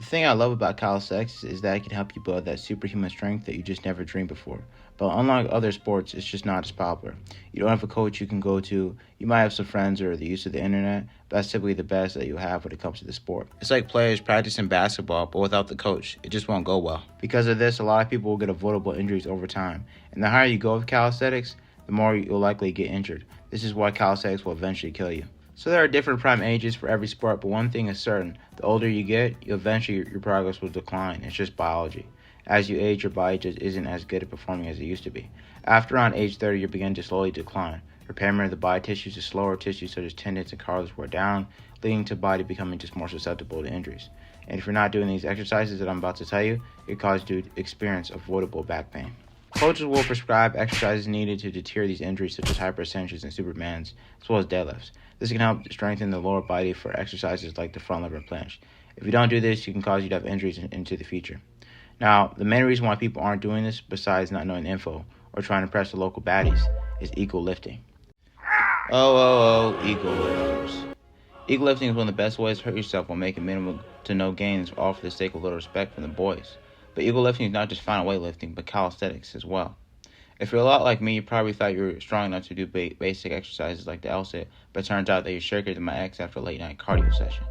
thing I love about calisthenics is that it can help you build that superhuman strength that you just never dreamed before. But unlike other sports, it's just not as popular. You don't have a coach you can go to. You might have some friends or the use of the internet, but that's typically the best that you have when it comes to the sport. It's like players practicing basketball, but without the coach. It just won't go well. Because of this, a lot of people will get avoidable injuries over time. And the higher you go with calisthenics, the more you'll likely get injured. This is why calisthenics will eventually kill you. So there are different prime ages for every sport, but one thing is certain. The older you get, eventually your progress will decline. It's just biology. As you age, your body just isn't as good at performing as it used to be. After around age 30, you begin to slowly decline. Repairment of the body tissues is slower. Tissues such as tendons and cartilage wear down, leading to the body becoming just more susceptible to injuries. And if you're not doing these exercises that I'm about to tell you, it causes you to experience avoidable back pain. Coaches will prescribe exercises needed to deter these injuries such as hyperextensions and supermans, as well as deadlifts. This can help strengthen the lower body for exercises like the front lever and planche. If you don't do this, it can cause you to have injuries into the future. Now, the main reason why people aren't doing this, besides not knowing the info or trying to impress the local baddies, is equal lifting. Equal lifters. Equal lifting is one of the best ways to hurt yourself while making minimal to no gains, all for the sake of a little respect from the boys. But equal lifting is not just final weightlifting, but calisthenics as well. If you're a lot like me, you probably thought you were strong enough to do basic exercises like the L-sit, but it turns out that you're shakier than my ex after a late night cardio session.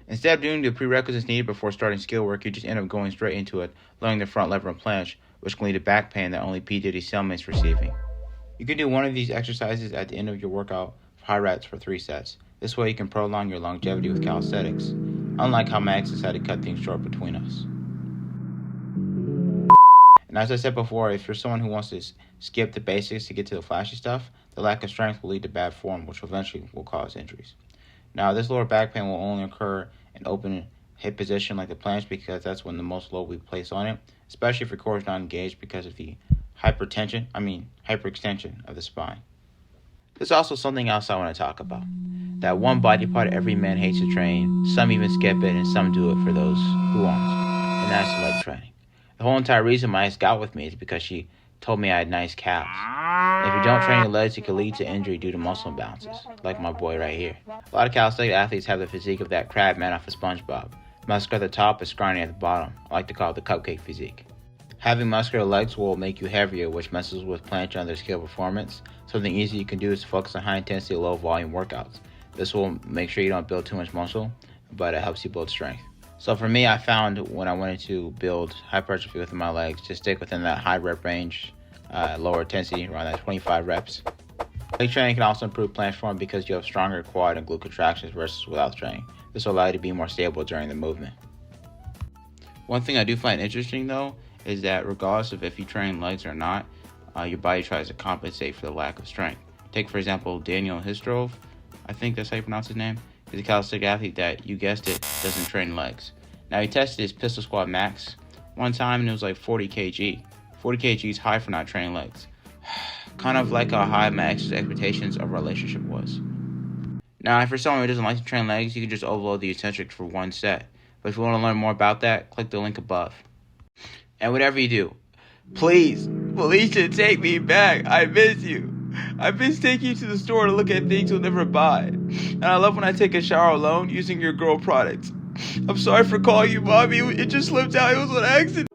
Instead of doing the prerequisites needed before starting skill work, you just end up going straight into it, learning the front lever and planche, which can lead to back pain that only P. Diddy's cellmates receiving. You can do one of these exercises at the end of your workout for high reps for 3 sets. This way you can prolong your longevity with calisthenics, unlike how my exes had to cut things short between us. And as I said before, if you're someone who wants to skip the basics to get to the flashy stuff, the lack of strength will lead to bad form, which eventually will cause injuries. Now, this lower back pain will only occur in open hip position like the planche because that's when the most load we place on it, especially if your core is not engaged because of the hyperextension of the spine. There's also something else I want to talk about. That one body part every man hates to train, some even skip it, and some do it for those who won't, and that's leg training. The whole entire reason my ex got with me is because she told me I had nice calves. And if you don't train your legs, it can lead to injury due to muscle imbalances, like my boy right here. A lot of calisthenic athletes have the physique of that crab man off of SpongeBob. Muscular at the top, but scrawny at the bottom. I like to call it the cupcake physique. Having muscular legs will make you heavier, which messes with planche and their skill performance. Something easy you can do is focus on high intensity, low volume workouts. This will make sure you don't build too much muscle, but it helps you build strength. So for me, I found when I wanted to build hypertrophy within my legs, to stick within that high rep range, lower intensity, around that 25 reps. Leg training can also improve planche form because you have stronger quad and glute contractions versus without training. This will allow you to be more stable during the movement. One thing I do find interesting though, is that regardless of if you train legs or not, your body tries to compensate for the lack of strength. Take for example, Daniel Histrov, I think that's how you pronounce his name. He's a calisthenic athlete that, you guessed it, doesn't train legs. Now he tested his pistol squat max one time and it was like 40 kg. 40 kg is high for not training legs. Kind of like how high my ex's expectations of our relationship was. Now if you're someone who doesn't like to train legs, you can just overload the eccentric for 1 set. But if you want to learn more about that, click the link above. And whatever you do, please take me back. I miss you. I miss taking you to the store to look at things you'll never buy. And I love when I take a shower alone using your girl products. I'm sorry for calling you mommy. It just slipped out. It was an accident.